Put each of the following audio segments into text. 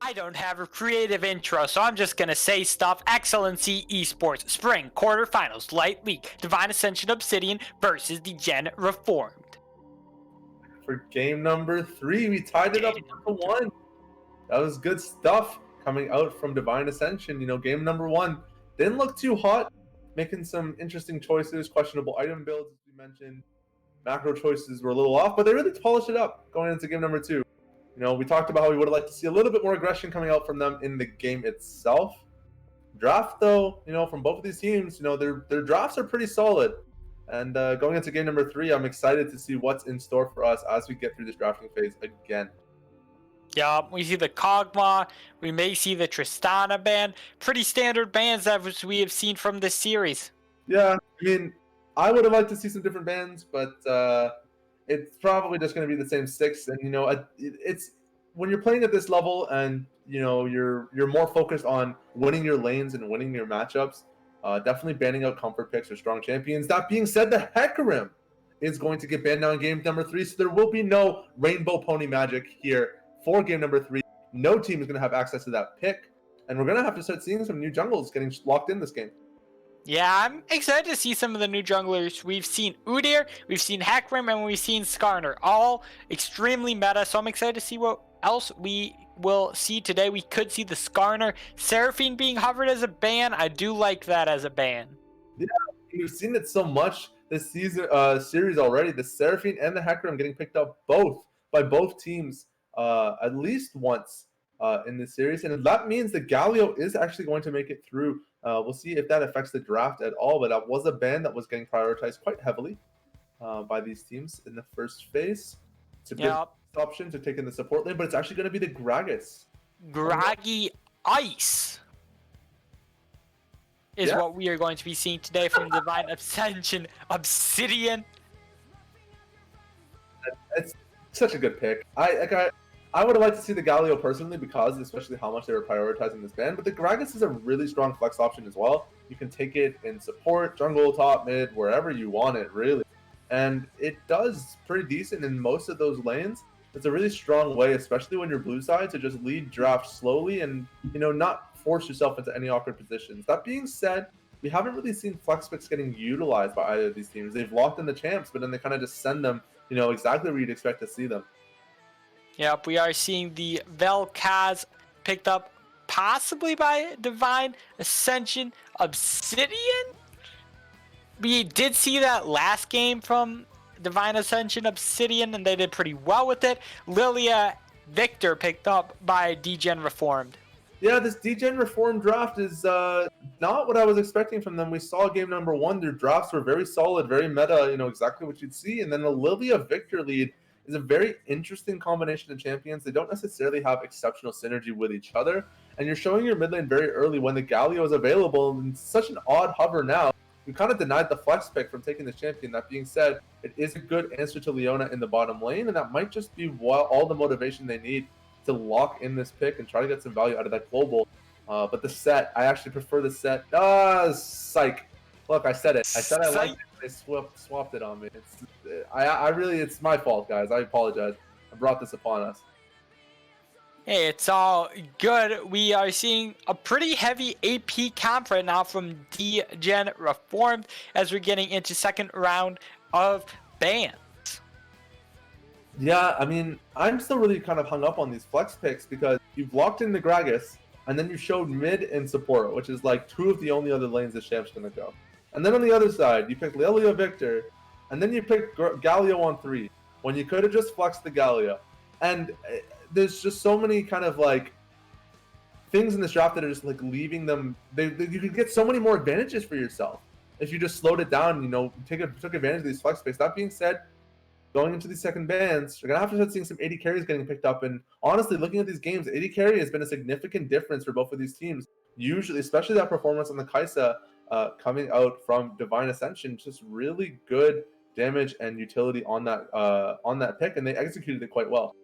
I don't have a creative intro, so I'm just gonna say stuff. Excellency Esports Spring Quarterfinals Light League Divine Ascension Obsidian versus DEGR Reformed. For game number 3, we tied it up 1-1. That was good stuff coming out from Divine Ascension. Game number 1 didn't look too hot, making some interesting choices, questionable item builds, as we mentioned. Macro choices were a little off, but they really polished it up going into game number 2. We talked about how we would have liked to see a little bit more aggression coming out from them in the game itself. Draft, though, from both of these teams, their drafts are pretty solid. And going into game number 3, I'm excited to see what's in store for us as we get through this drafting phase again. Yeah, we see the Kog'Maw, we may see the Tristana ban. Pretty standard bans that we have seen from this series. Yeah, I would have liked to see some different bans, but it's probably just going to be the same 6. And it's when you're playing at this level and you're more focused on winning your lanes and winning your matchups. Definitely banning out comfort picks or strong champions. That being said, the Hecarim is going to get banned now in game number 3, so there will be no Rainbow Pony magic here for game number 3. No team is going to have access to that pick, and we're going to have to start seeing some new jungles getting locked in this game. Yeah, I'm excited to see some of the new junglers. We've seen Udyr, we've seen Hecarim, and we've seen Skarner. All extremely meta, so I'm excited to see what else we will see today. We could see the Skarner Seraphine being hovered as a ban. I do like that as a ban. Yeah, we've seen it so much this season series already. The Seraphine and the Hecarim getting picked up both by both teams at least once in this series. And that means the Galio is actually going to make it through. We'll see if that affects the draft at all, but that was a ban that was getting prioritized quite heavily by these teams in the first phase. It's a good option to take in the support lane, but it's actually going to be the Gragas. Groggy Ice is what we are going to be seeing today from Divine Ascension Obsidian. It's such a good pick. I would have liked to see the Galio personally, because especially how much they were prioritizing this ban, but the Gragas is a really strong flex option as well. You can take it in support, jungle, top, mid, wherever you want it, really. And it does pretty decent in most of those lanes. It's a really strong way, especially when you're blue side, to just lead draft slowly and, not force yourself into any awkward positions. That being said, we haven't really seen flex picks getting utilized by either of these teams. They've locked in the champs, but then they kind of just send them, exactly where you'd expect to see them. Yep, we are seeing the Vel'Koz picked up possibly by Divine Ascension Obsidian. We did see that last game from Divine Ascension Obsidian, and they did pretty well with it. Lilia Victor picked up by DEGR Reformed. Yeah, this DEGR Reformed draft is not what I was expecting from them. We saw game number 1. Their drafts were very solid, very meta, exactly what you'd see. And then the Lilia Victor lead is a very interesting combination of champions. They don't necessarily have exceptional synergy with each other. And you're showing your mid lane very early when the Galio is available. And such an odd hover now. You kind of denied the flex pick from taking this champion. That being said, it is a good answer to Leona in the bottom lane, and that might just be all the motivation they need to lock in this pick and try to get some value out of that global. But the set, I actually prefer the set. Psych. Look, I said it. I said I liked it. They swapped it on me. It's my fault, guys. I apologize. I brought this upon us. Hey, it's all good. We are seeing a pretty heavy AP comp right now from DEGR Reformed as we're getting into second round of bans. Yeah, I'm still really kind of hung up on these flex picks because you've locked in the Gragas, and then you showed mid and support, which is like 2 of the only other lanes this champ's going to go. And then on the other side, you picked Lilia Victor, and then you picked Galio on 3, when you could have just flexed the Galio. And there's just so many kind of things in this draft that are just leaving them. You could get so many more advantages for yourself if you just slowed it down. Took advantage of these flex picks. That being said, going into these second bans, you're gonna have to start seeing some AD carries getting picked up. And honestly, looking at these games, AD carry has been a significant difference for both of these teams. Usually, especially that performance on the Kai'Sa coming out from Divine Ascension, just really good damage and utility on that pick, and they executed it quite well.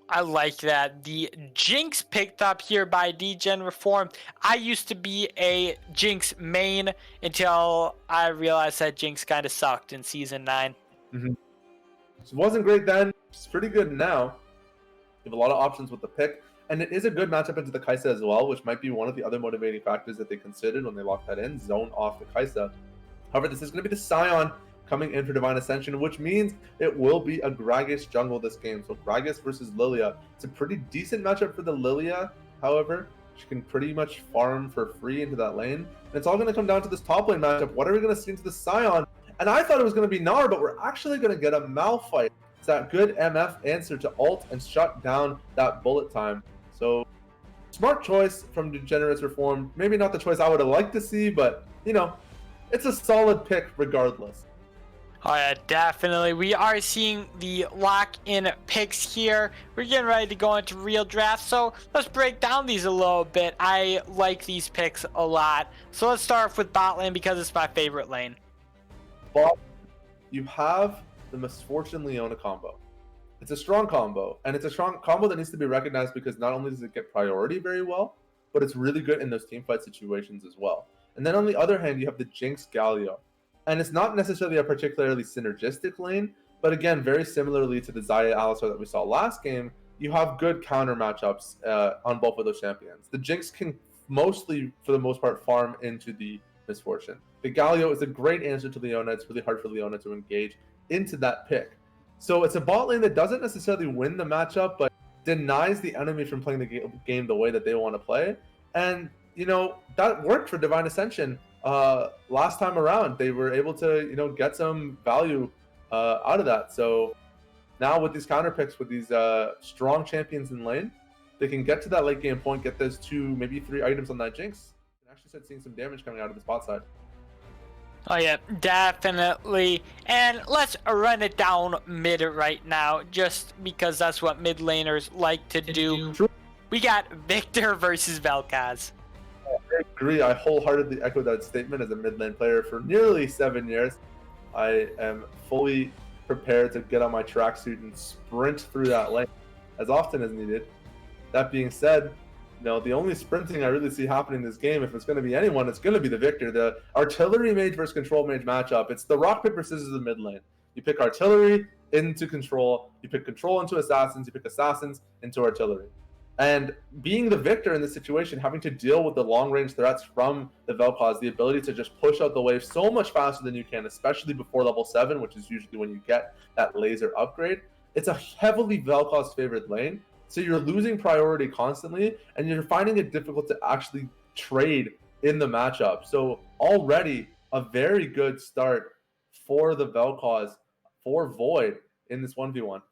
I like that. The Jinx picked up here by DEGR Reformed. I used to be a Jinx main until I realized that Jinx kind of sucked in Season 9. It wasn't great then. It's pretty good now. You have a lot of options with the pick, and it is a good matchup into the Kaisa as well, which might be one of the other motivating factors that they considered when they locked that in, zone off the Kaisa. However, this is going to be the Scion coming in for Divine Ascension, which means it will be a Gragas jungle this game. So Gragas versus Lilia. It's a pretty decent matchup for the Lilia, however. She can pretty much farm for free into that lane. And it's all going to come down to this top lane matchup. What are we going to see into the Scion? And I thought it was going to be Gnar, but we're actually going to get a Malphite. It's that good MF answer to ult and shut down that bullet time. So smart choice from Degenerates Reformed. Maybe not the choice I would have liked to see, but, you know, it's a solid pick regardless. Oh yeah, definitely. We are seeing the lock-in picks here. We're getting ready to go into real drafts, so let's break down these a little bit. I like these picks a lot. So let's start off with bot lane because it's my favorite lane. Bot, you have the Misfortune Leona combo. It's a strong combo, and it's a strong combo that needs to be recognized because not only does it get priority very well, but it's really good in those teamfight situations as well. And then on the other hand, you have the Jinx Galio. And it's not necessarily a particularly synergistic lane, but again, very similarly to the Xayah Alistar that we saw last game, you have good counter matchups on both of those champions. The Jinx can mostly, for the most part, farm into the Misfortune. The Galio is a great answer to Leona. It's really hard for Leona to engage into that pick. So it's a bot lane that doesn't necessarily win the matchup, but denies the enemy from playing the game the way that they want to play. And, you know, that worked for Divine Ascension. Last time around, they were able to, you know, get some value out of that. So now with these counter picks, with these strong champions in lane, they can get to that late game point, get those 2, maybe 3 items on that Jinx, and actually start seeing some damage coming out of the spot side. Oh yeah, definitely. And let's run it down mid right now, just because that's what mid laners like to do. True. We got Victor versus Vel'Koz. I agree. I wholeheartedly echo that statement. As a mid lane player for nearly 7 years, I am fully prepared to get on my tracksuit and sprint through that lane as often as needed. That being said, you know, the only sprinting I really see happening in this game, if it's going to be anyone, it's going to be the Victor. The artillery mage versus control mage matchup. It's the rock, paper, scissors of the mid lane. You pick artillery into control, you pick control into assassins, you pick assassins into artillery. And being the Victor in this situation, having to deal with the long-range threats from the Vel'Koz, the ability to just push out the wave so much faster than you can, especially before level 7, which is usually when you get that laser upgrade. It's a heavily Vel'Koz favored lane, so you're losing priority constantly, and you're finding it difficult to actually trade in the matchup. So already a very good start for the Vel'Koz, for Void in this 1v1.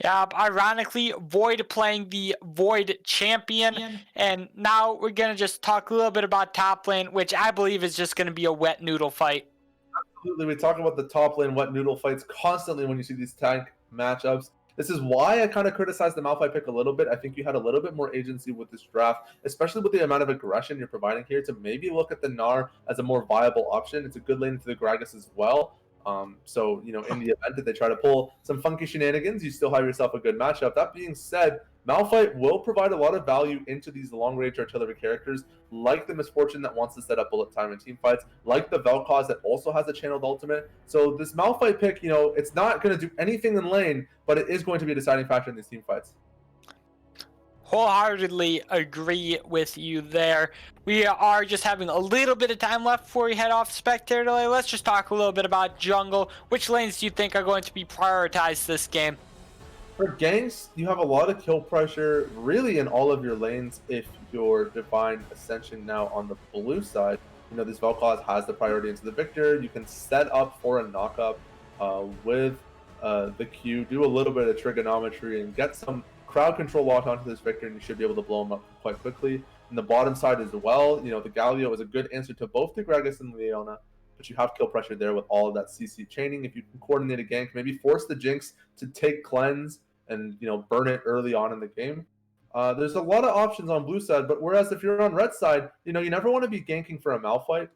Yeah, ironically, Void playing the Void champion. And now we're going to just talk a little bit about top lane, which I believe is just going to be a wet noodle fight. Absolutely. We talk about the top lane wet noodle fights constantly when you see these tank matchups. This is why I kind of criticized the Malphite pick a little bit. I think you had a little bit more agency with this draft, especially with the amount of aggression you're providing here, to maybe look at the Gnar as a more viable option. It's a good lane into the Gragas as well. So, you know, in the event that they try to pull some funky shenanigans, you still have yourself a good matchup. That being said, Malphite will provide a lot of value into these long-range artillery characters, like the Misfortune that wants to set up bullet time in team fights, like the Vel'Koz that also has a channeled ultimate. So this Malphite pick, you know, it's not going to do anything in lane, but it is going to be a deciding factor in these team fights. Wholeheartedly agree with you there. We are just having a little bit of time left before we head off Spectator Lane. Let's just talk a little bit about jungle. Which lanes do you think are going to be prioritized this game? For ganks, you have a lot of kill pressure really in all of your lanes if you're Divine Ascension now on the blue side. You know, this Vel'Koz has the priority into the Victor. You can set up for a knockup with the Q, do a little bit of trigonometry and get some crowd control locked onto this Victor, and you should be able to blow him up quite quickly. On the bottom side as well, you know, the Galio is a good answer to both the Gragas and Leona, but you have kill pressure there with all of that CC chaining. If you can coordinate a gank, maybe force the Jinx to take cleanse and, you know, burn it early on in the game. There's a lot of options on blue side, but whereas if you're on red side, you know, you never want to be ganking for a Malphite,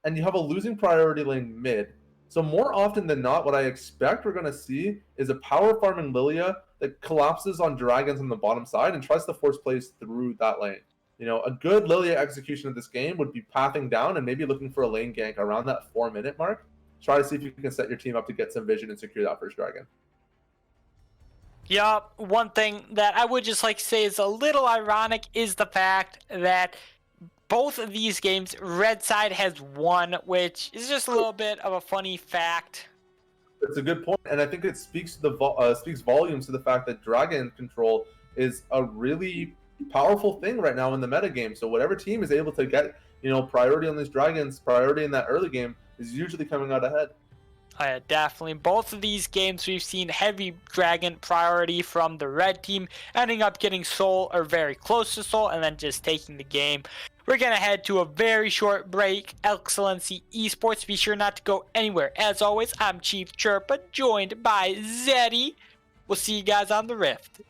and you have a losing priority lane mid. So more often than not, what I expect we're going to see is a power farming Lilia that collapses on dragons on the bottom side and tries to force plays through that lane. You know, a good Lilia execution of this game would be pathing down and maybe looking for a lane gank around that 4-minute mark. Try to see if you can set your team up to get some vision and secure that first dragon. Yup, one thing that I would just like to say is a little ironic is the fact that both of these games, red side has won, which is just a little bit of a funny fact. It's a good point, and I think it speaks to speaks volumes to the fact that dragon control is a really powerful thing right now in the meta game. So whatever team is able to get priority on these dragons, priority in that early game, is usually coming out ahead. Definitely. Both of these games, we've seen heavy dragon priority from the red team, ending up getting soul or very close to soul, and then just taking the game. We're going to head to a very short break. Excellency Esports, be sure not to go anywhere. As always, I'm Chief Chirpa, joined by Zeddy. We'll see you guys on the Rift.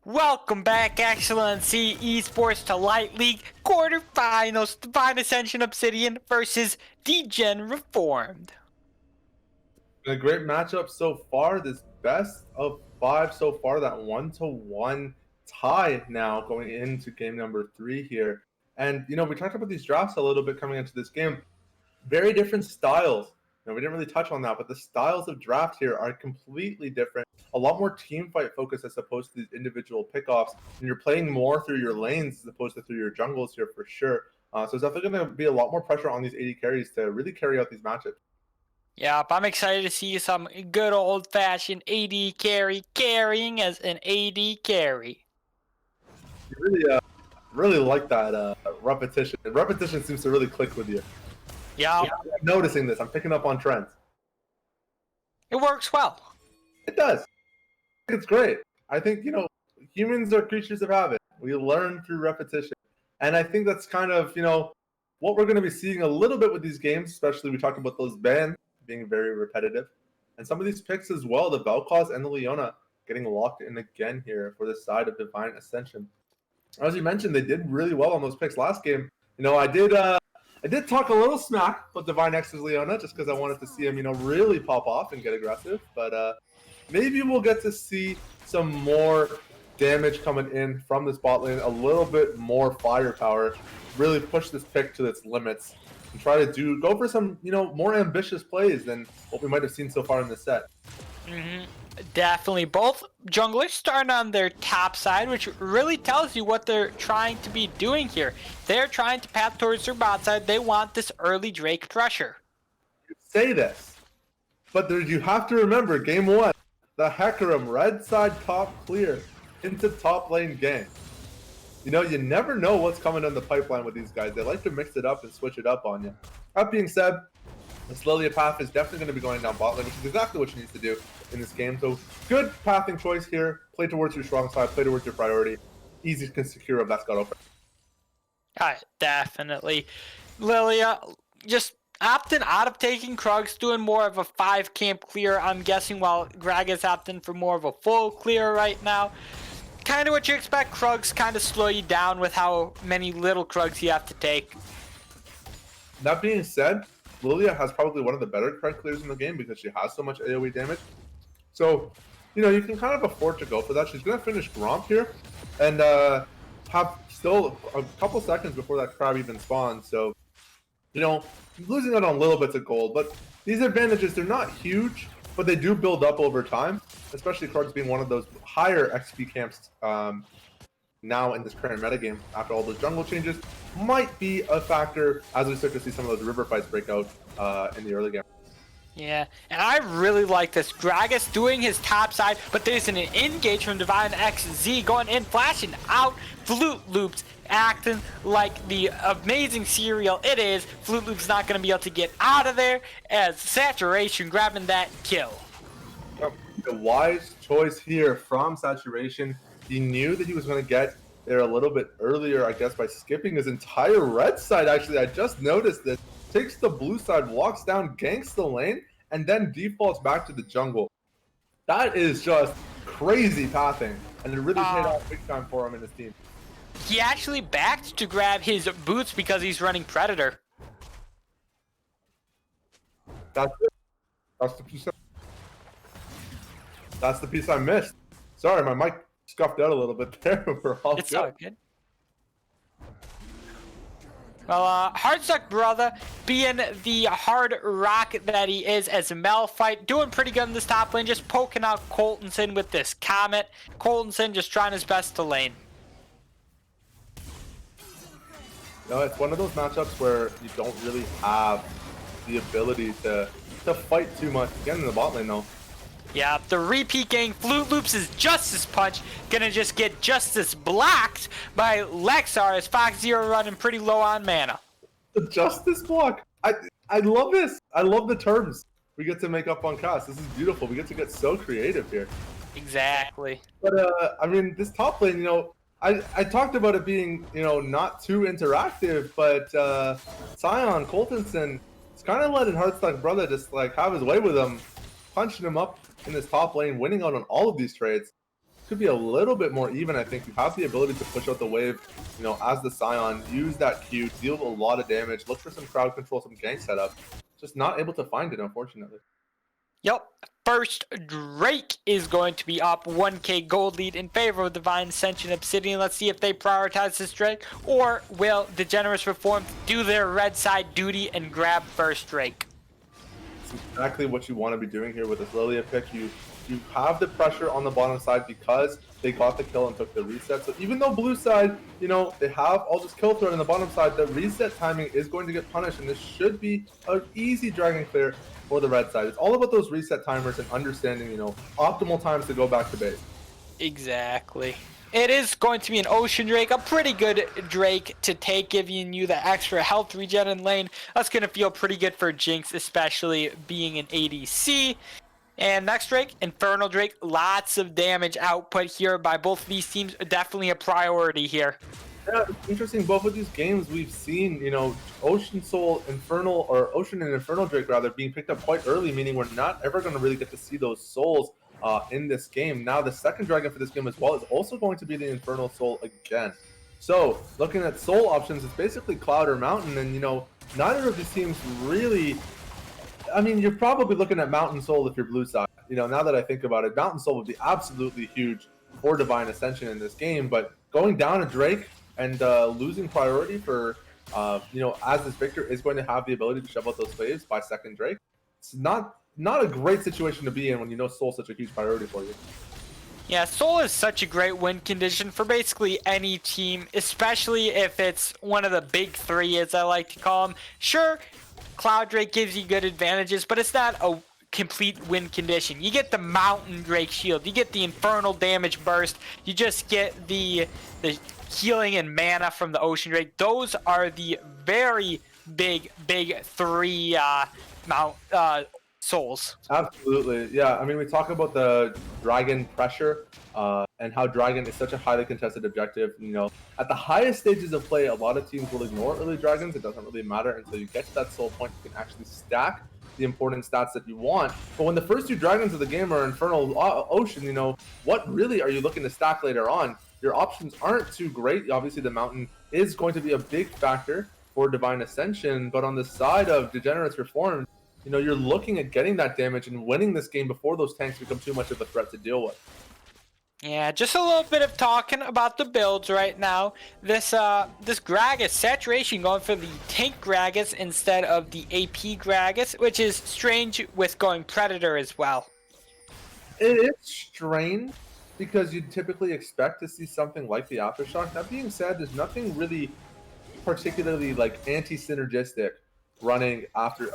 Welcome back, Excellency Esports, to Light League Quarterfinals. Divine Ascension Obsidian versus DGen Reformed. Been a great matchup so far. This best of 5 so far. That 1-1 tie now going into game number 3 here. And we talked about these drafts a little bit coming into this game. Very different styles. We didn't really touch on that, but the styles of draft here are completely different. A lot more team fight focus as opposed to these individual pickoffs. And you're playing more through your lanes as opposed to through your jungles here for sure. So it's definitely going to be a lot more pressure on these AD carries to really carry out these matchups. Yep, I'm excited to see some good old-fashioned AD carry carrying as an AD carry. You really like that repetition. And repetition seems to really click with you. Yeah, I'm noticing this. I'm picking up on trends. it works well. It does. It's great. I think, humans are creatures of habit. We learn through repetition. And I think that's kind of, what we're going to be seeing a little bit with these games, especially we talked about those bans being very repetitive. And some of these picks as well, the Vel'Koz and the Leona getting locked in again here for the side of Divine Ascension. As you mentioned, they did really well on those picks last game. I did talk a little smack about Divine X's Leona just because I wanted to see him, really pop off and get aggressive. But maybe we'll get to see some more damage coming in from this bot lane, a little bit more firepower, really push this pick to its limits and try to go for some, more ambitious plays than what we might have seen so far in this set. Definitely. Both junglers starting on their top side, which really tells you what they're trying to be doing here. They're trying to path towards their bot side. They want this early Drake pressure. You say this, but you have to remember, game 1, the Hecarim, red side top clear into top lane gang. You never know what's coming in the pipeline with these guys. They like to mix it up and switch it up on you. That being said, this Lilia path is definitely going to be going down bot lane, which is exactly what she needs to do in this game. So good pathing choice here. Play towards your strong side. Play towards your priority. Easy to secure if that's got open. Definitely. Lilia just opting out of taking Krugs, doing more of a 5 camp clear, I'm guessing, while Gragas opting for more of a full clear right now. Kind of what you expect. Krugs kind of slow you down with how many little Krugs you have to take. That being said, Lilia has probably one of the better Krug clears in the game because she has so much AoE damage. So, you can kind of afford to go for that. She's going to finish Gromp here and have still a couple seconds before that crab even spawns. So, losing out on little bits of gold. But these advantages, they're not huge, but they do build up over time, especially Krugs being one of those higher XP camps now in this current metagame after all those jungle changes. Might be a factor as we start to see some of those river fights break out in the early game. Yeah, and I really like this. Gragas doing his top side, but there's an engage from Divine XZ going in, flashing out. Flute Loops acting like the amazing cereal it is. Flute Loops not going to be able to get out of there as Saturation grabbing that kill. The wise choice here from Saturation. He knew that he was going to get there a little bit earlier, I guess, by skipping his entire red side. Actually, I just noticed this. Takes the blue side, walks down, ganks the lane, and then defaults back to the jungle. That is just crazy pathing, and it really paid off big time for him and his team. He actually backed to grab his boots because he's running Predator. That's it. That's the piece I missed. Sorry, my mic scuffed out a little bit there. We're all It's good. all good. Well, Hardstuck Brother, being the hard rock that he is as a Malphite, doing pretty good in this top lane, just poking out Coltonson with this Comet. Coltonson just trying his best to lane. It's one of those matchups where you don't really have the ability to fight too much. Again, in the bot lane, though. Yeah, the repeat gang Flute Loops' Justice Punch gonna just get Justice blocked by Lexar as Fox Zero running pretty low on mana. The Justice block. I love this. I love the terms we get to make up on cast. This is beautiful. We get to get so creative here. Exactly. But this top lane, I talked about it being, not too interactive, but Sion Coltonson, it's kind of letting Hardstuck Brother just have his way with him, punching him up in this top lane, winning out on all of these trades. Could be a little bit more even, I think. You have the ability to push out the wave, as the Scion, use that Q, deal a lot of damage, look for some crowd control, some gank setup. Just not able to find it, unfortunately. Yep. First, Drake is going to be up 1k gold lead in favor of Divine Ascension Obsidian. Let's see if they prioritize this Drake, or will Degenerous Reform do their red side duty and grab first Drake? It's exactly what you want to be doing here with this Lilia pick. You have the pressure on the bottom side because they got the kill and took the reset. So even though blue side, you know, they have all this kill threat on the bottom side, the reset timing is going to get punished, and this should be an easy dragon clear for the red side. It's all about those reset timers and understanding, you know, optimal times to go back to base. Exactly. It is going to be an Ocean Drake, a pretty good Drake to take, giving you the extra health regen in lane. That's going to feel pretty good for Jinx, especially being an ADC. And next Drake, Infernal Drake, lots of damage output here by both of these teams. Definitely a priority here. Yeah, it's interesting. Both of these games we've seen, you know, Ocean Soul, Infernal, or Ocean and Infernal Drake rather, being picked up quite early, meaning we're not ever going to really get to see those souls in this game. Now, the second dragon for this game as well is also going to be the Infernal Soul again. So, looking at soul options, it's basically Cloud or Mountain, and, you know, neither of these teams really... I mean, you're probably looking at Mountain Soul if you're blue side. You know, now that I think about it, Mountain Soul would be absolutely huge for Divine Ascension in this game, but going down a Drake and losing priority for, you know, as this Victor is going to have the ability to shove out those waves by second Drake, it's not a great situation to be in when you know Soul's such a huge priority for you. Yeah, Soul is such a great win condition for basically any team, especially if it's one of the big three, as I like to call them. Sure, Cloud Drake gives you good advantages, but it's not a complete win condition. You get the Mountain Drake shield, you get the Infernal damage burst, you just get the healing and mana from the Ocean Drake. Those are the very big three souls. Absolutely, yeah. I mean, we talk about the dragon pressure and how dragon is such a highly contested objective. You know, at the highest stages of play, a lot of teams will ignore early dragons. It doesn't really matter until you get to that soul point. You can actually stack the important stats that you want. But when the first two dragons of the game are Infernal Ocean, you know, what really are you looking to stack later on? Your options aren't too great. Obviously, the Mountain is going to be a big factor for Divine Ascension, but on the side of Degenerates Reformed, you know, you're looking at getting that damage and winning this game before those tanks become too much of a threat to deal with. Yeah, just a little bit of talking about the builds right now. This Gragas saturation going for the tank Gragas instead of the AP Gragas, which is strange with going Predator as well. It is strange because you'd typically expect to see something like the Aftershock. That being said, there's nothing really particularly like anti-synergistic running after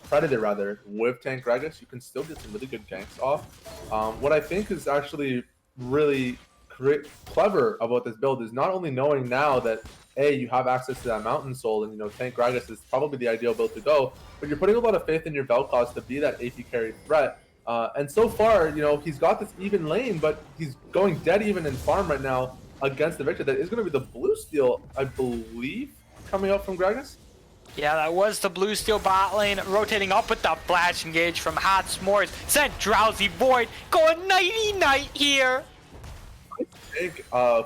Predator rather with tank Gragas. You can still get some really good ganks off. What I think is actually really clever about this build is not only knowing now that you have access to that Mountain Soul, and you know tank Gragas is probably the ideal build to go, but you're putting a lot of faith in your Vel'Koz to be that AP carry threat. And so far, you know, he's got this even lane, but he's going dead even in farm right now against the Victor. That is going to be the blue steal, I believe, coming out from Gragas. Yeah, that was the blue steel bot lane, rotating up with the flash engage from Hot S'mores. Sent Drowsy Void, going nighty-night here. I think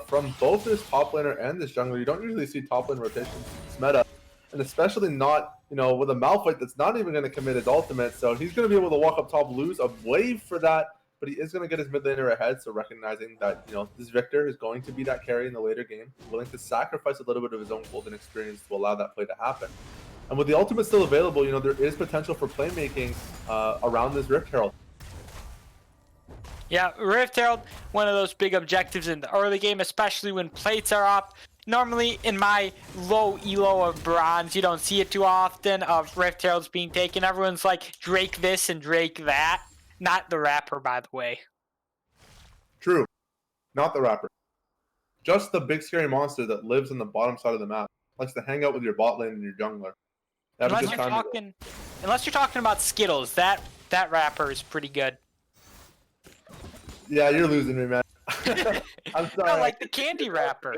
from both this top laner and this jungler, you don't usually see top lane rotations in this meta, and especially not, you know, with a Malphite that's not even going to commit his ultimate, so he's going to be able to walk up top, lose a wave for that, but he is going to get his mid laner ahead, so recognizing that, you know, this Victor is going to be that carry in the later game, willing to sacrifice a little bit of his own golden experience to allow that play to happen. And with the ultimate still available, you know, there is potential for playmaking around this Rift Herald. Yeah, Rift Herald, one of those big objectives in the early game, especially when plates are up. Normally, in my low elo of bronze, you don't see it too often of Rift Heralds being taken. Everyone's like, Drake this and Drake that. Not the rapper, by the way. True. Not the rapper. Just the big scary monster that lives on the bottom side of the map. Likes to hang out with your bot lane and your jungler. Unless you're talking about Skittles, that rapper is pretty good. Yeah, you're losing me, man. I'm sorry. I like the candy rapper.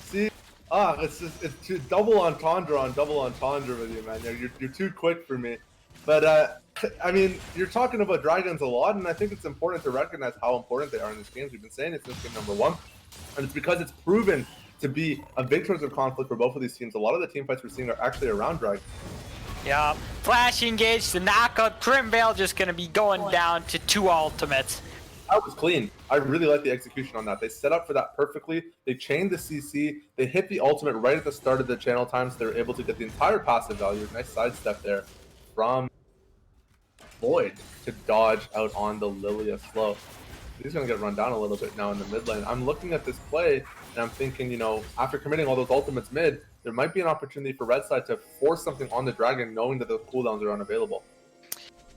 See? It's double entendre on double entendre with you, man. You're too quick for me. But, I mean, you're talking about dragons a lot, and I think it's important to recognize how important they are in these games. We've been saying it since game number 1, and it's because it's proven to be a big source of conflict for both of these teams. A lot of the team fights we're seeing are actually around dragons. Yeah, flash engage, the knockout, Crimvale just going to be going down to 2 ultimates. That was clean. I really like the execution on that. They set up for that perfectly. They chained the CC. They hit the ultimate right at the start of the channel time, so they were able to get the entire passive value. Nice sidestep there from Void to dodge out on the Lilia slow. He's going to get run down a little bit now in the mid lane. I'm looking at this play, and I'm thinking, you know, after committing all those ultimates mid, there might be an opportunity for red side to force something on the Dragon, knowing that the cooldowns are unavailable.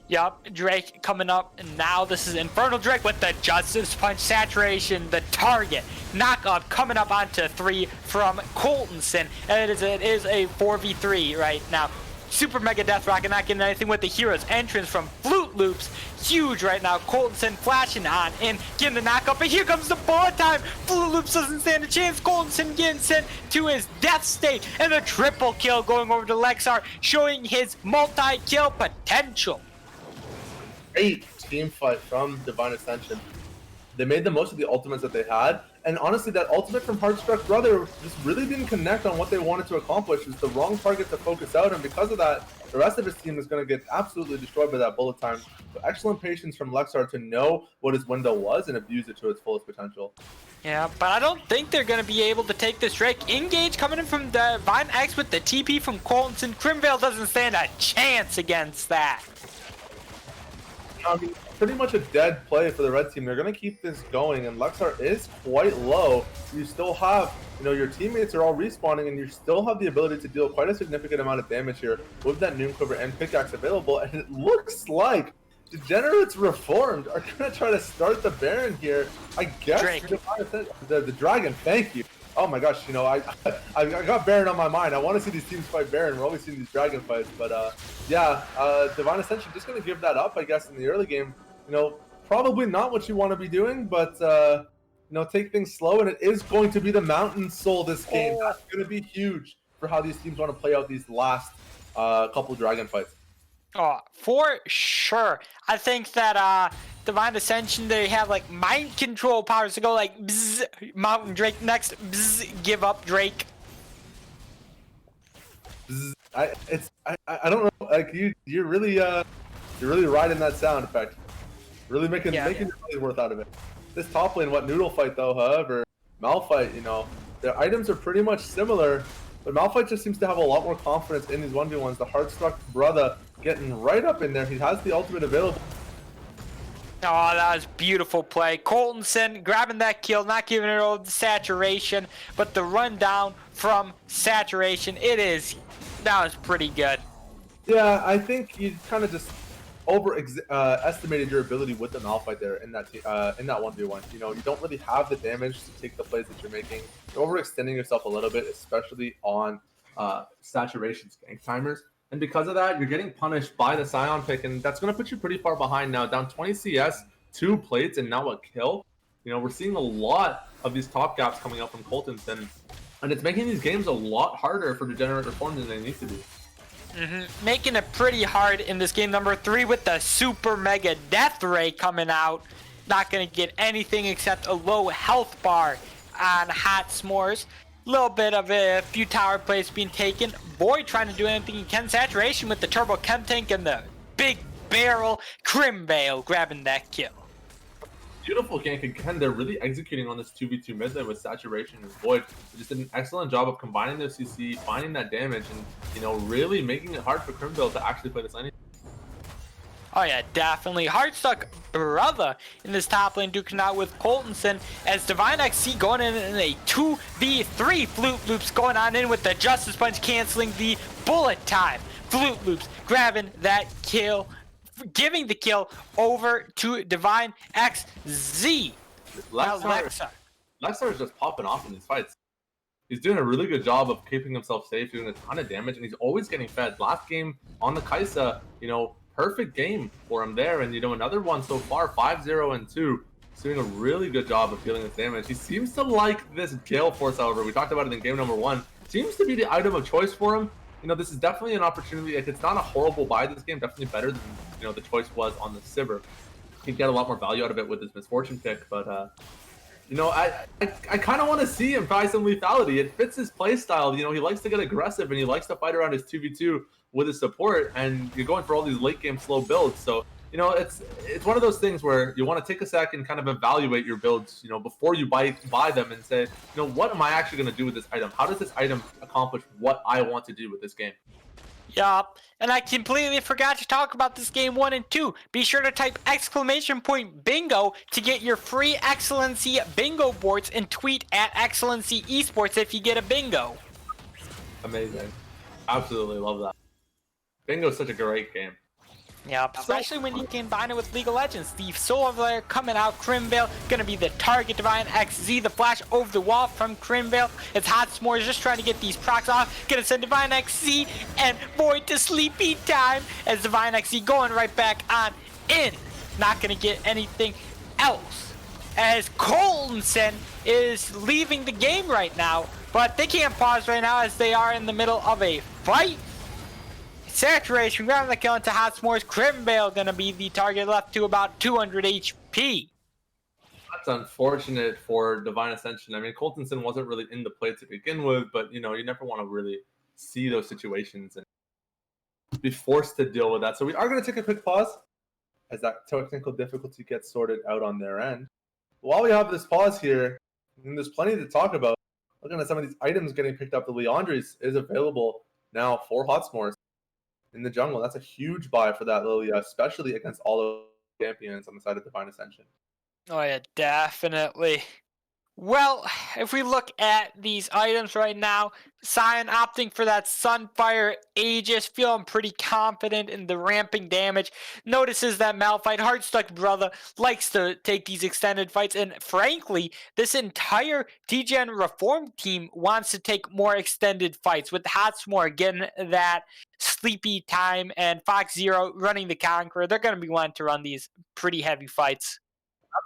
Yup, Drake coming up, and now this is Infernal Drake with the Justice Punch saturation, the target. Knockup coming up onto 3 from Coltonson, and it is a 4v3 right now. Super Mega Death Rocket not getting anything with the hero's entrance from Flute Loops. Huge right now. Coltonson flashing on in, getting the knockup, and here comes the bullet time. Flute Loops doesn't stand a chance. Coltonson getting sent to his death state, and the triple kill going over to Lexar, showing his multi-kill potential. Great team fight from Divine Ascension. They made the most of the ultimates that they had, and honestly, that ultimate from Heartstruck Brother just really didn't connect on what they wanted to accomplish. It was the wrong target to focus out, and because of that, the rest of his team is going to get absolutely destroyed by that bullet time. So excellent patience from Lexar to know what his window was and abuse it to its fullest potential. Yeah, but I don't think they're going to be able to take this Drake. Engage coming in from Divine X with the TP from Coltonson. Crimvale doesn't stand a chance against that. I mean, pretty much a dead play for the red team. They're going to keep this going, and Lexar is quite low. You still have, you know, your teammates are all respawning, and you still have the ability to deal quite a significant amount of damage here with that Noon Quiver and Pickaxe available, and it looks like Degenerates Reformed are going to try to start the Baron here. I guess the Dragon, thank you. Oh my gosh, you know, I got Baron on my mind. I want to see these teams fight Baron. We're always seeing these Dragon fights, but yeah, Divine Ascension just going to give that up, I guess, in the early game. You know, probably not what you want to be doing, but you know, take things slow, and it is going to be the Mountain Soul this game. That's going to be huge for how these teams want to play out these last couple Dragon fights. Oh, for sure. I think that Divine Ascension, they have like mind control powers to go like bzz, Mountain Drake next, bzz, give up Drake. I don't know, like you're really riding that sound effect, really making your money's worth out of it. This top lane, what Noodle fight though, however, Malphite, you know, their items are pretty much similar, but Malphite just seems to have a lot more confidence in these 1v1s. The Heartstruck Brother getting right up in there. He has the ultimate available. Oh, that was beautiful play. Coltonson grabbing that kill, not giving it all the saturation, but the rundown from saturation, that was pretty good. Yeah, I think you kind of just estimated your ability with the Malphite there in that 1v1. You know, you don't really have the damage to take the plays that you're making. You're overextending yourself a little bit, especially on saturation gank timers. And because of that, you're getting punished by the Scion pick, and that's going to put you pretty far behind now. Down 20 CS, 2 plates, and now a kill. You know, we're seeing a lot of these top gaps coming up from Coltonson, and it's making these games a lot harder for Degenerate Reformed than they need to be. Making it pretty hard in this game number 3 with the Super Mega Death Ray coming out. Not going to get anything except a low health bar on Hot S'mores. Little bit of a few tower plays being taken. Void trying to do anything he can. Saturation with the Turbo Chem Tank and the big barrel. Crimvale grabbing that kill. Beautiful gank again. They're really executing on this 2v2 mid lane with Saturation and Void. They just did an excellent job of combining their CC, finding that damage, and, you know, really making it hard for Crimvale to actually play this lane. Oh yeah, definitely. Heartstruck Brother in this top lane duking out with Coltonson as Divine XC going in a 2v3. Flute Loops going on in with the Justice Punch canceling the bullet time. Flute Loops grabbing that kill, giving the kill over to Divine XZ. Lexar is just popping off in these fights. He's doing a really good job of keeping himself safe, doing a ton of damage, and he's always getting fed. Last game on the Kaisa, you know, perfect game for him there, and you know, another one so far, 5-0 and 2. He's doing a really good job of dealing with damage. He seems to like this Gale Force, however. We talked about it in game number 1. Seems to be the item of choice for him. You know, this is definitely an opportunity. Like, it's not a horrible buy this game, definitely better than, you know, the choice was on the Sivir. He'd get a lot more value out of it with his Misfortune pick, but you know, I kind of want to see him buy some lethality. It fits his playstyle. You know, he likes to get aggressive and he likes to fight around his 2v2 with his support, and you're going for all these late game slow builds. So, you know, it's one of those things where you want to take a sec and kind of evaluate your builds, you know, before you buy them and say, you know, what am I actually going to do with this item? How does this item accomplish what I want to do with this game? Yup, and I completely forgot to talk about this game 1 and 2. Be sure to type !bingo to get your free Excellency bingo boards and tweet at Excellency Esports if you get a bingo. Amazing. Absolutely love that. Bingo is such a great game. Yep, especially when you combine it with League of Legends. The Solar Flare coming out, Crimvale gonna be the target. Divine XZ, the flash over the wall from Crimvale. It's Hot S'mores just trying to get these procs off. Gonna send Divine XZ and Void to sleepy time as Divine XZ going right back on in. Not gonna get anything else. As Coltonson is leaving the game right now, but they can't pause right now as they are in the middle of a fight. Saturation, grabbing the kill into Hot S'mores. Crimvale gonna be the target, left to about 200 HP. That's unfortunate for Divine Ascension. I mean, Coltonson wasn't really in the play to begin with, but you never want to really see those situations and be forced to deal with that. So we are going to take a quick pause as that technical difficulty gets sorted out on their end. While we have this pause here, and there's plenty to talk about, looking at some of these items getting picked up, the Leandres is available now for Hot S'mores in the jungle. That's a huge buy for that Lilia, especially against all of the champions on the side of Divine Ascension. Oh yeah, definitely. Well, if we look at these items right now, Sion opting for that Sunfire Aegis, feeling pretty confident in the ramping damage. Notices that Malphite, Heartstuck Brother, likes to take these extended fights, and frankly, this entire DGen Reform team wants to take more extended fights, with Hot S'more getting that sleepy time and Fox Zero running the Conqueror. They're going to be wanting to run these pretty heavy fights.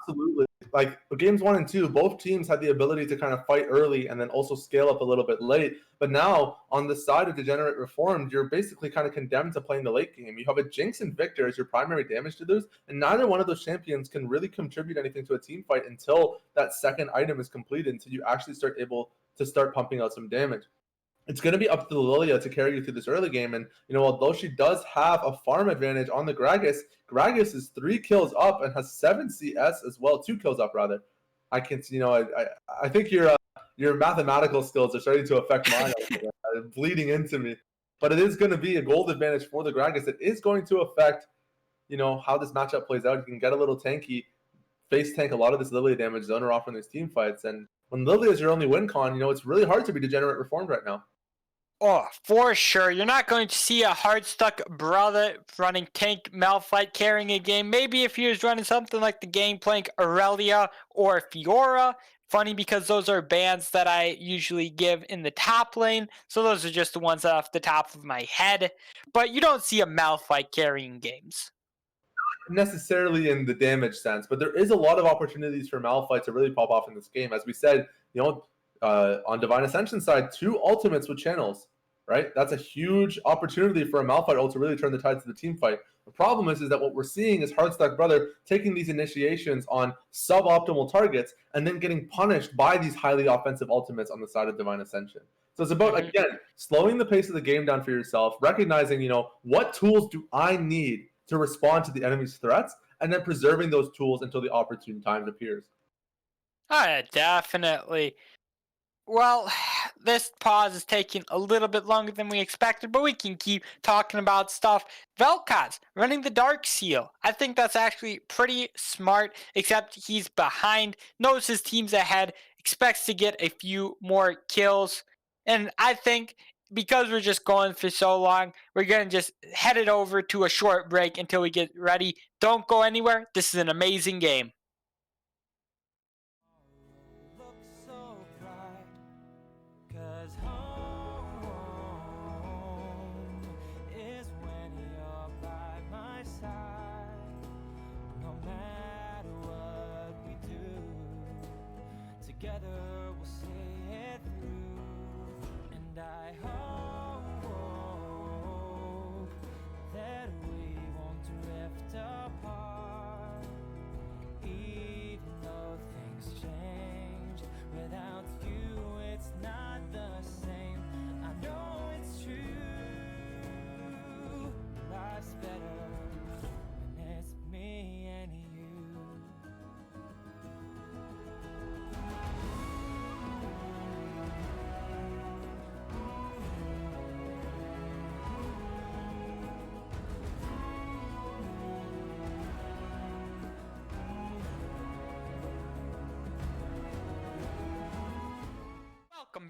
Absolutely. Like games 1 and 2, both teams had the ability to kind of fight early and then also scale up a little bit late. But now on the side of Degenerate Reformed, you're basically kind of condemned to playing the late game. You have a Jinx and Victor as your primary damage dealers, and neither one of those champions can really contribute anything to a team fight until that second item is completed, until you actually start able to start pumping out some damage. It's going to be up to the Lilia to carry you through this early game. And, although she does have a farm advantage on the Gragas, Gragas is 3 kills up and has 7 CS as well, 2 kills up rather. I can, I think your mathematical skills are starting to affect mine, bleeding into me. But it is going to be a gold advantage for the Gragas. It is going to affect, how this matchup plays out. You can get a little tanky, face tank a lot of this Lilia damage, zone her off in these team fights. And when Lilia is your only win con, it's really hard to be Degenerate Reformed right now. Oh, for sure. You're not going to see a hard-stuck Brother running tank Malphite carrying a game. Maybe if he was running something like the Gangplank Aurelia or Fiora. Funny because those are bans that I usually give in the top lane. So those are just the ones off the top of my head. But you don't see a Malphite carrying games. Necessarily in the damage sense, but there is a lot of opportunities for Malphite to really pop off in this game. As we said, on Divine Ascension side, 2 ultimates with channels, right? That's a huge opportunity for a Malphite ult to really turn the tides of the team fight. The problem is that what we're seeing is Hardstuck Brother taking these initiations on suboptimal targets and then getting punished by these highly offensive ultimates on the side of Divine Ascension. So it's about, again, slowing the pace of the game down for yourself, recognizing, what tools do I need to respond to the enemy's threats, and then preserving those tools until the opportune time appears. Definitely. Well, this pause is taking a little bit longer than we expected, but we can keep talking about stuff. Vel'Koz running the Dark Seal. I think that's actually pretty smart, except he's behind, knows his team's ahead, expects to get a few more kills. And I think because we're just going for so long, we're going to just head it over to a short break until we get ready. Don't go anywhere. This is an amazing game. Together we'll see it through, and I hope that we won't drift apart, even though things change. Without you it's not the same. I know it's true, life's better when it's me and you.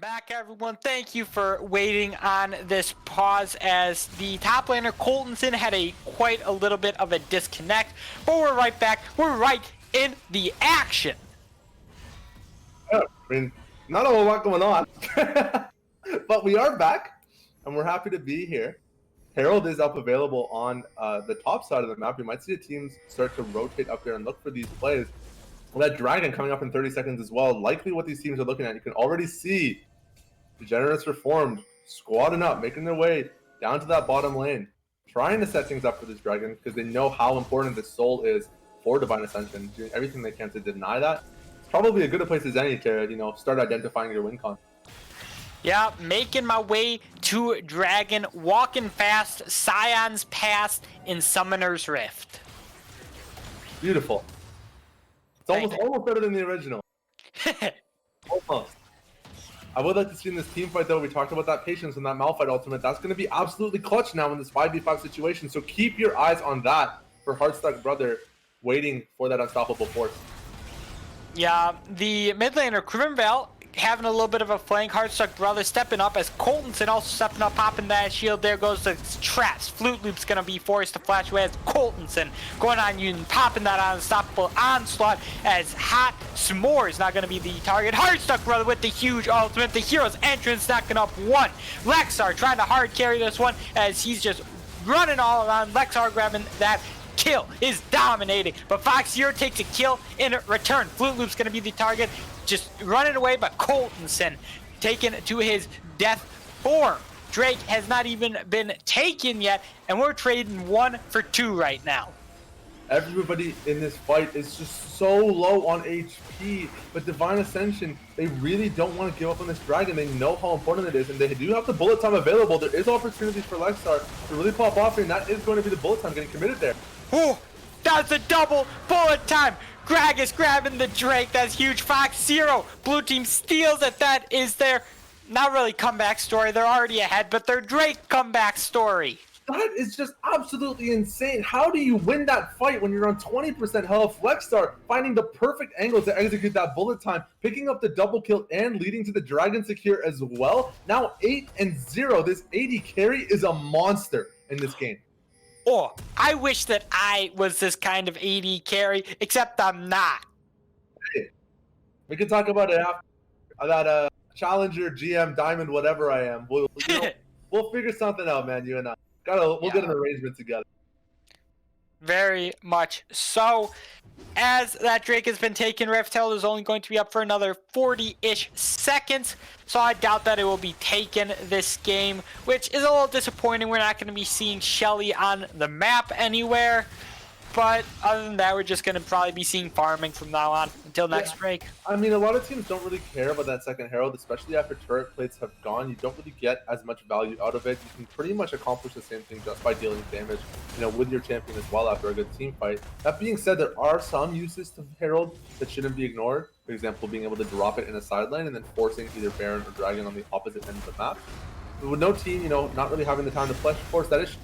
back, everyone. Thank you for waiting on this pause as the top laner Coltonson had quite a little bit of a disconnect, but we're right back. We're right in the action. Yeah, I mean, not a whole lot going on, but we are back, and we're happy to be here. Herald is up available on the top side of the map. You might see the teams start to rotate up there and look for these plays. Well, that Dragon coming up in 30 seconds as well. Likely what these teams are looking at. You can already see Degenerates Reformed squatting up, making their way down to that bottom lane, trying to set things up for this Dragon because they know how important this soul is for Divine Ascension, doing everything they can to deny that. It's probably a good place as any to, start identifying your win con. Yeah, making my way to Dragon, walking fast, Scion's Pass in Summoner's Rift. Beautiful. It's almost better than the original. Almost. I would like to see in this team fight, though, we talked about that patience and that Malphite ultimate. That's going to be absolutely clutch now in this 5v5 situation. So keep your eyes on that for Heartstuck Brother waiting for that unstoppable force. Yeah, the mid laner Criminvale having a little bit of a flank. Heartstuck Brother stepping up as Coltonson also stepping up, popping that shield. There goes the traps. Flute Loop's going to be forced to flash away as Coltonson going on you and popping that unstoppable onslaught as Hot S'more is not going to be the target. Heartstuck Brother with the huge ultimate. The hero's entrance knocking up one. Lexar trying to hard carry this one as he's just running all around. Lexar grabbing that kill, is dominating, but Fox Zero takes a kill in return. Flute Loop's going to be the target, just running away, but Coltonson taken to his death form. Drake has not even been taken yet, and we're trading 1 for 2 right now. Everybody in this fight is just so low on HP, but Divine Ascension, they really don't want to give up on this Dragon. They know how important it is, and they do have the bullet time available. There is opportunities for Lexar to really pop off here, and that is going to be the bullet time getting committed there. Oh, that's a double bullet time. Gragas grabbing the Drake. That's huge. Fox Zero. Blue team steals it. That is their, not really comeback story. They're already ahead, but their Drake comeback story. That is just absolutely insane. How do you win that fight when you're on 20% health? Lexar finding the perfect angle to execute that bullet time, picking up the double kill and leading to the Dragon secure as well. Now 8-0. This AD carry is a monster in this game. Oh, I wish that I was this kind of AD carry, except I'm not. Hey, we can talk about it after that Challenger, GM, Diamond, whatever I am. We'll figure something out, man, you and I. We'll get an arrangement together. Very much so. As that Drake has been taken, Rift Herald is only going to be up for another 40-ish seconds, so I doubt that it will be taken this game, which is a little disappointing. We're not going to be seeing Shelly on the map anywhere, but other than that, we're just going to probably be seeing farming from now on until next break. I mean, a lot of teams don't really care about that second Herald, especially after turret plates have gone. You don't really get as much value out of it. You can pretty much accomplish the same thing just by dealing damage, with your champion as well after a good team fight. That being said, there are some uses to Herald that shouldn't be ignored. For example, being able to drop it in a side lane and then forcing either Baron or Dragon on the opposite end of the map. But with no team, not really having the time to force that issue.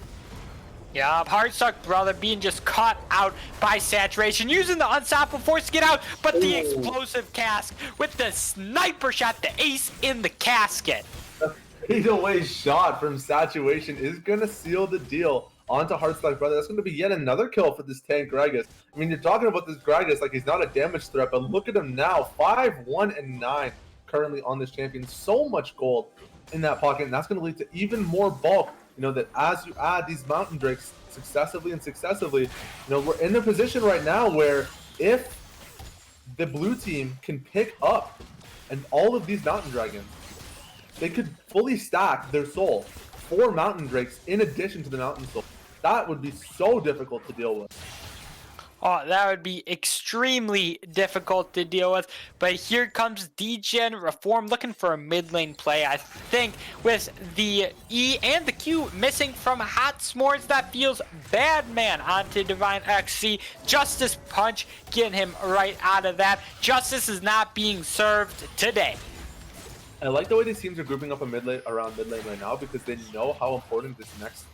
Yeah, Heartstuck Brother being just caught out by saturation, using the unstoppable force to get out, but the explosive cask with the sniper shot, the ace in the casket. The fadeaway shot from saturation is going to seal the deal onto Heartstuck Brother. That's going to be yet another kill for this tank Gragas. I mean, you're talking about this Gragas like he's not a damage threat, but look at him now, 5-1-9 currently on this champion. So much gold in that pocket, and that's going to lead to even more bulk. That as you add these Mountain Drakes successively, we're in a position right now where if the blue team can pick up and all of these Mountain Dragons, they could fully stack their soul 4 Mountain Drakes in addition to the Mountain Soul. That would be so difficult to deal with. Oh, that would be extremely difficult to deal with. But here comes DGen Reform looking for a mid lane play. I think with the E and the Q missing from Hot S'mores, that feels bad, man. Onto Divine XC. Justice Punch getting him right out of that. Justice is not being served today. I like the way these teams are grouping up around mid lane right now because they know how important this next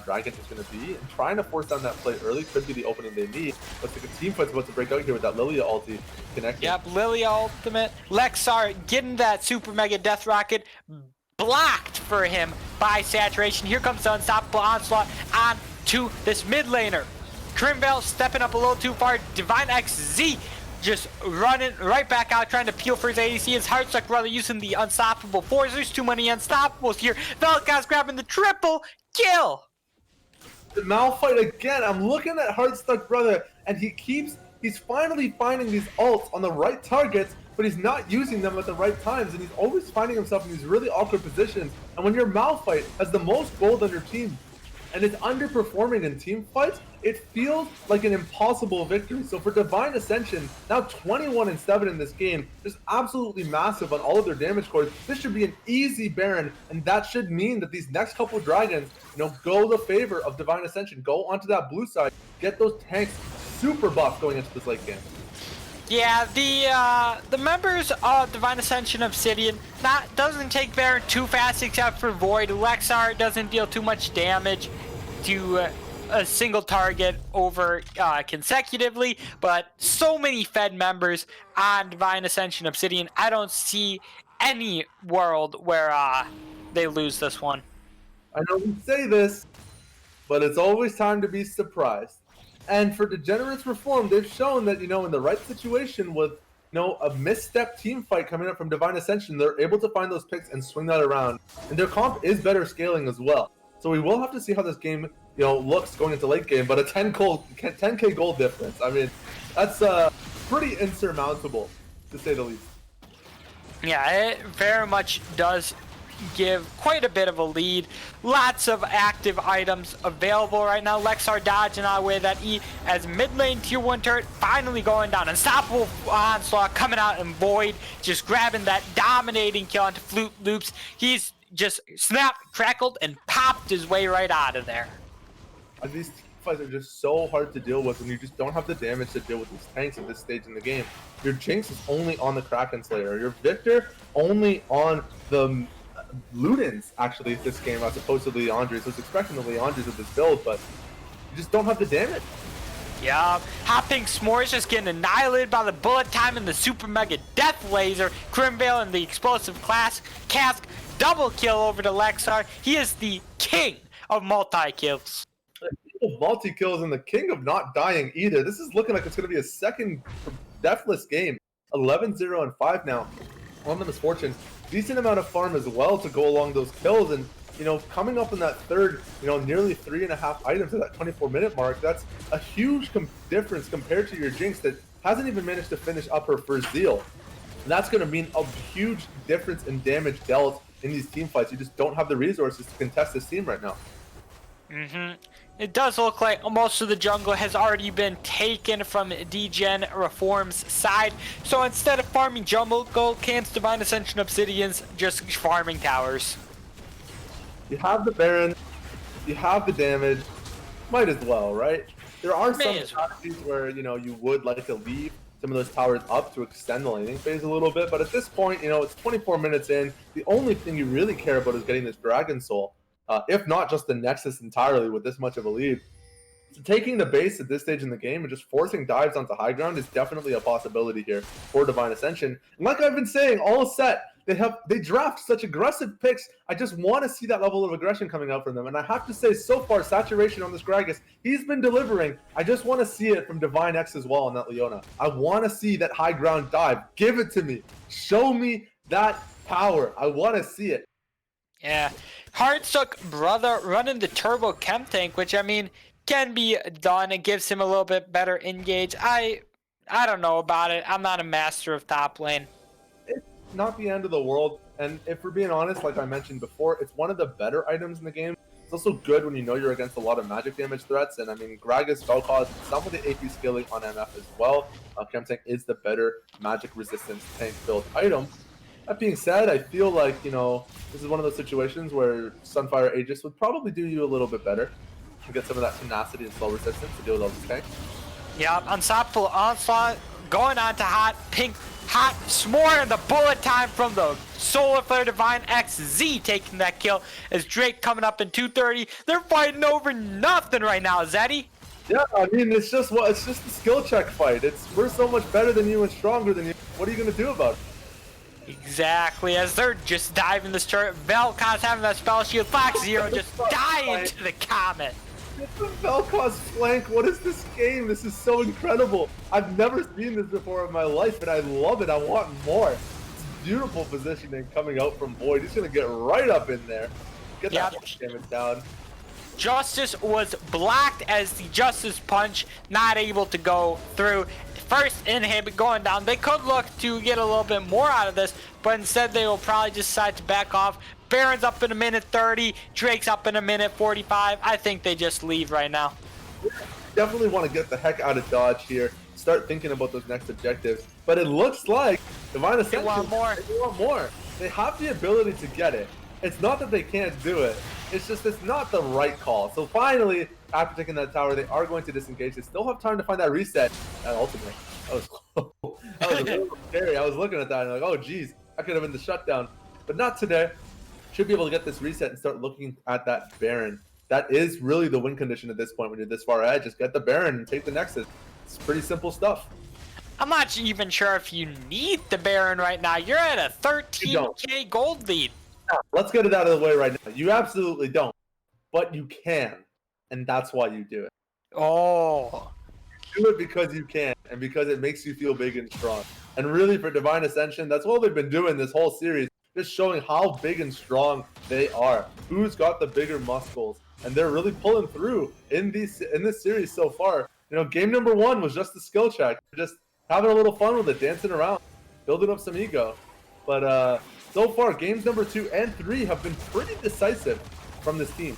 Dragon is going to be. And trying to force down that play early could be the opening they need. Looks like a team fight's about to break out here with that Lilia ulti connecting. Yep, Lilia ultimate. Lexar getting that super mega death rocket blocked for him by saturation. Here comes the unstoppable onslaught on to this mid laner. Crimvale stepping up a little too far. Divine XZ just running right back out, trying to peel for his ADC. His Heartstuck brother using the unstoppable force. There's too many unstoppables here. Vel'Koz grabbing the triple kill. The Malphite again. I'm looking at Heartstuck brother, and he's finally finding these ults on the right targets, but he's not using them at the right times, and he's always finding himself in these really awkward positions. And when your Malphite has the most gold on your team and is underperforming in team fights, it feels like an impossible victory. So for Divine Ascension, now 21-7 in this game, just absolutely massive on all of their damage cores. This should be an easy Baron, and that should mean that these next couple dragons, go the favor of Divine Ascension. Go onto that blue side, get those tanks super buffed going into this late game. Yeah, the members of Divine Ascension Obsidian doesn't take Baron too fast except for Void. Lexar doesn't deal too much damage to a single target over consecutively, but so many Fed members on Divine Ascension Obsidian, I don't see any world where they lose this one. I know we say this, but it's always time to be surprised. And for Degenerates Reformed, they've shown that, in the right situation with, a misstep team fight coming up from Divine Ascension, they're able to find those picks and swing that around. And their comp is better scaling as well. So we will have to see how this game, looks going into late game. But a 10k gold difference, I mean, that's pretty insurmountable, to say the least. Yeah, it very much does give quite a bit of a lead. Lots of active items available right now. Lexar dodging out with that E as mid lane tier 1 turret finally going down. Unstoppable onslaught coming out, and Void just grabbing that dominating kill onto Flute Loops. He's just snapped, crackled, and popped his way right out of there. And these team fights are just so hard to deal with when you just don't have the damage to deal with these tanks at this stage in the game. Your Jinx is only on the Kraken Slayer. Your Victor only on the Ludens, actually, this game, as opposed to Leandres. I was expecting the Leandres of this build, but you just don't have the damage. Yeah, Hot Pink S'mores just getting annihilated by the bullet time and the super mega death laser. Crimvale and the explosive cask double kill over to Lexar. He is the king of multi-kills. Multi-kills and the king of not dying either. This is looking like it's going to be a second deathless game. 11-0 and 5 now on the Misfortunes. Decent amount of farm as well to go along those kills, and coming up in that third, nearly 3.5 items at that 24-minute mark. That's a huge difference compared to your Jinx that hasn't even managed to finish up her first Zeal. And that's going to mean a huge difference in damage dealt in these team fights. You just don't have the resources to contest this team right now. It does look like most of the jungle has already been taken from Degen Reform's side. So instead of farming jungle camps, Divine Ascension Obsidians just farming towers. You have the Baron, you have the damage, might as well, right? There are some strategies where, you would like to leave some of those towers up to extend the laning phase a little bit. But at this point, it's 24 minutes in. The only thing you really care about is getting this Dragon Soul. If not just the Nexus entirely with this much of a lead. So taking the base at this stage in the game and just forcing dives onto high ground is definitely a possibility here for Divine Ascension. And like I've been saying all set, they draft such aggressive picks. I just want to see that level of aggression coming out from them. And I have to say, so far, saturation on this Gragas, he's been delivering. I just want to see it from Divine X as well on that Leona. I want to see that high ground dive. Give it to me. Show me that power. I want to see it. Yeah, Heartstuck brother running the turbo chem tank, which I mean can be done. It gives him a little bit better engage. I don't know about it. I'm not a master of top lane. It's not the end of the world, and if we're being honest, like I mentioned before, it's one of the better items in the game. It's also good when you're against a lot of magic damage threats, and I mean Gragas, Vel'Koz, some of the AP scaling on MF as well. Chem tank is the better magic resistance tank build item. That being said, I feel like, this is one of those situations where Sunfire Aegis would probably do you a little bit better to get some of that tenacity and slow resistance to deal with all these tanks. Yeah, Unstoppable Onslaught going on to Hot Pink S'more, and the bullet time from the Solar Flare Divine XZ taking that kill as Drake coming up in 230. They're fighting over nothing right now, Zeddy. Yeah, I mean, it's just a skill check fight. We're so much better than you and stronger than you. What are you gonna do about it? Exactly, as they're just diving this turret. Vel'Koz having that spell shield. Fox Zero just die into the comet. It's the Vel'Koz flank. What is this game? This is so incredible. I've never seen this before in my life, and I love it. I want more. It's beautiful positioning coming out from Void. He's gonna get right up in there. Get that damage down. Justice was blocked as the Justice Punch not able to go through. First inhib going down. They could look to get a little bit more out of this, but instead they will probably just decide to back off. Baron's up in a minute 30. Drake's up in a minute 45. I think they just leave right now. Definitely want to get the heck out of Dodge here. Start thinking about those next objectives. But it looks like Divine Ascension, They want more. They want more. They have the ability to get it. It's not that they can't do it. It's just it's not the right call. So finally, after taking that tower, they are going to disengage. They still have time to find that reset. Ultimately, that was close. That was a little scary. I was looking at that and like, oh geez, that could have been the shutdown. But not today. Should be able to get this reset and start looking at that Baron. That is really the win condition at this point when you're this far ahead. Just get the Baron and take the Nexus. It's pretty simple stuff. I'm not even sure if you need the Baron right now. You're at a 13k gold lead. Let's get it out of the way right now. You absolutely don't, but you can, and that's why you do it. Oh. Do it because you can, and because it makes you feel big and strong. And really, for Divine Ascension, that's what they've been doing this whole series, just showing how big and strong they are. Who's got the bigger muscles, and they're really pulling through in this series so far. You know, game number 1 was just a skill check, just having a little fun with it, dancing around, building up some ego. But so far, games number 2 and 3 have been pretty decisive from this team.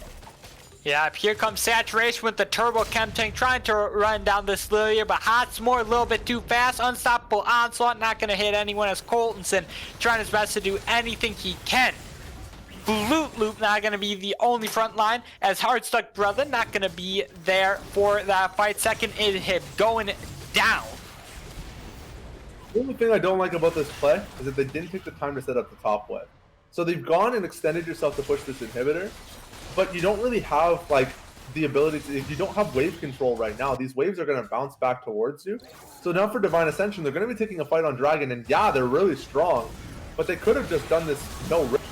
Yeah, here comes Saturation with the Turbo Chem Tank trying to run down this Lilia, but Hotsmore a little bit too fast. Unstoppable Onslaught not going to hit anyone as Coltonson trying his best to do anything he can. Flute Loop not going to be the only front line as Hardstuck Brother not going to be there for that fight. Second inhib going down. The only thing I don't like about this play is that they didn't take the time to set up the top wave. So they've gone and extended yourself to push this inhibitor, but you don't really have like the ability to, if you don't have wave control right now, these waves are going to bounce back towards you. So now for Divine Ascension, they're going to be taking a fight on Dragon, and yeah, they're really strong, but they could have just done this no risk.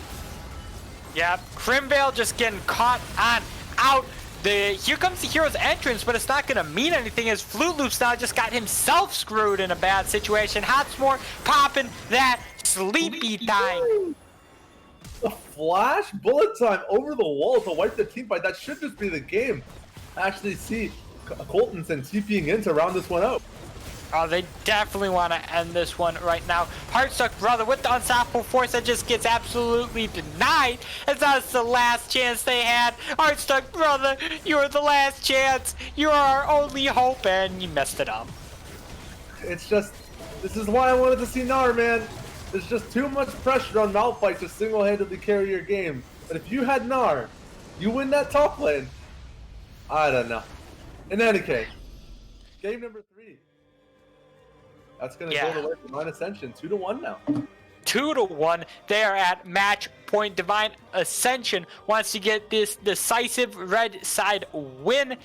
Yeah, Crimvale just getting caught on out. Here comes the hero's entrance, but it's not going to mean anything as Flute Loops now just got himself screwed in a bad situation. Hotsmore popping that sleepy time. A flash bullet time over the wall to wipe the team fight. That should just be the game. I actually see Coltonson TPing in to round this one out. Oh, they definitely want to end this one right now. Heartstuck Brother with the unstoppable force that just gets absolutely denied, as that's the last chance they had. Heartstuck Brother, you're the last chance. You're our only hope, and you messed it up. It's just, this is why I wanted to see Gnar, man. There's just too much pressure on Malphite to single-handedly carry your game. But if you had Gnar, you win that top lane. I don't know. In any case, game number 3. That's going to go the way for Divine Ascension. 2-1 now. 2-1. They are at match point. Divine Ascension wants to get this decisive red side win.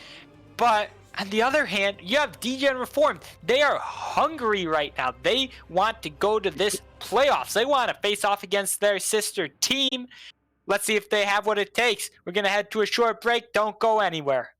But on the other hand, you have DEGR and Reformed. They are hungry right now. They want to go to this playoffs. They want to face off against their sister team. Let's see if they have what it takes. We're going to head to a short break. Don't go anywhere.